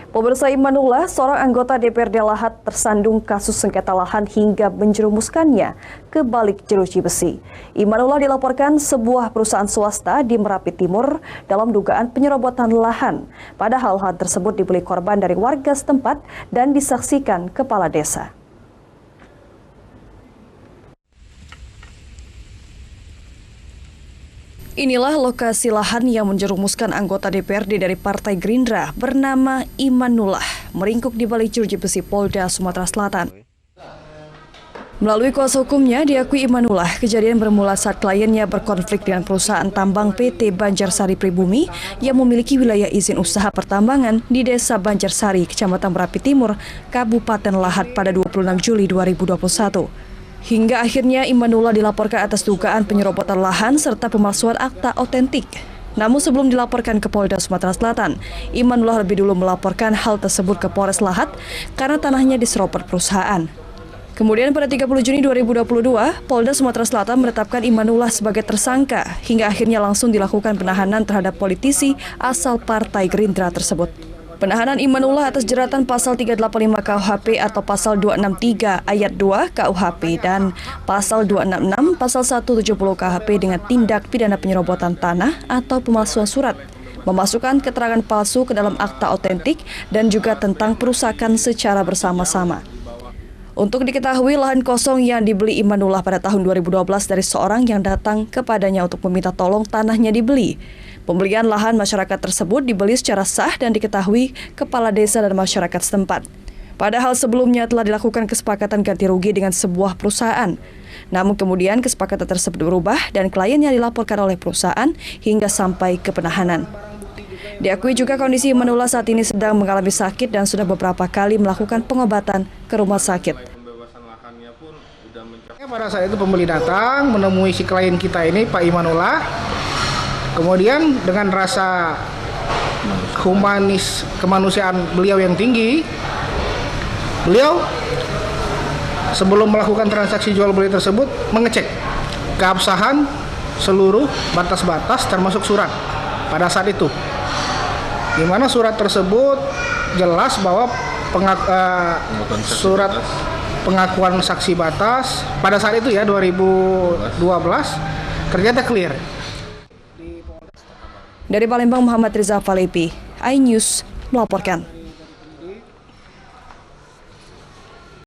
Pemirsa, Imanullah, seorang anggota DPRD Lahat tersandung kasus sengketa lahan hingga menjerumuskannya ke balik jeruji besi. Imanullah dilaporkan sebuah perusahaan swasta di Merapi Timur dalam dugaan penyerobotan lahan. Padahal hal tersebut dibeli korban dari warga setempat dan disaksikan kepala desa. Inilah lokasi lahan yang menjerumuskan anggota DPRD dari Partai Gerindra bernama Imanullah meringkuk di balik jeruji besi Polda Sumatera Selatan. Melalui kuasa hukumnya, diakui Imanullah kejadian bermula saat kliennya berkonflik dengan perusahaan tambang PT Banjarsari Pribumi yang memiliki wilayah izin usaha pertambangan di Desa Banjarsari, Kecamatan Merapi Timur, Kabupaten Lahat pada 26 Juli 2021. Hingga akhirnya Imanullah dilaporkan atas dugaan penyerobotan lahan serta pemalsuan akta otentik. Namun sebelum dilaporkan ke Polda Sumatera Selatan, Imanullah lebih dulu melaporkan hal tersebut ke Polres Lahat karena tanahnya diserobot perusahaan. Kemudian pada 30 Juni 2022, Polda Sumatera Selatan menetapkan Imanullah sebagai tersangka hingga akhirnya langsung dilakukan penahanan terhadap politisi asal Partai Gerindra tersebut. Penahanan Imanullah atas jeratan pasal 385 KUHP atau pasal 263 ayat 2 KUHP dan pasal 266 pasal 170 KUHP dengan tindak pidana penyerobotan tanah atau pemalsuan surat, memasukkan keterangan palsu ke dalam akta otentik dan juga tentang perusakan secara bersama-sama. Untuk diketahui, lahan kosong yang dibeli Imanullah pada tahun 2012 dari seorang yang datang kepadanya untuk meminta tolong tanahnya dibeli. Pembelian lahan masyarakat tersebut dibeli secara sah dan diketahui kepala desa dan masyarakat setempat. Padahal sebelumnya telah dilakukan kesepakatan ganti rugi dengan sebuah perusahaan. Namun kemudian kesepakatan tersebut berubah dan kliennya dilaporkan oleh perusahaan hingga sampai ke penahanan. Diakui juga kondisi Imanullah saat ini sedang mengalami sakit dan sudah beberapa kali melakukan pengobatan ke rumah sakit. Pada saat itu pembeli datang menemui si klien kita ini, Pak Imanullah. Kemudian dengan rasa humanis kemanusiaan beliau yang tinggi, beliau sebelum melakukan transaksi jual beli tersebut mengecek keabsahan seluruh batas-batas termasuk surat pada saat itu. Di mana surat tersebut jelas bahwa surat pengakuan saksi batas pada saat itu ya 2012 ternyata clear. Dari Palembang, Muhammad Riza Falepi, iNews melaporkan.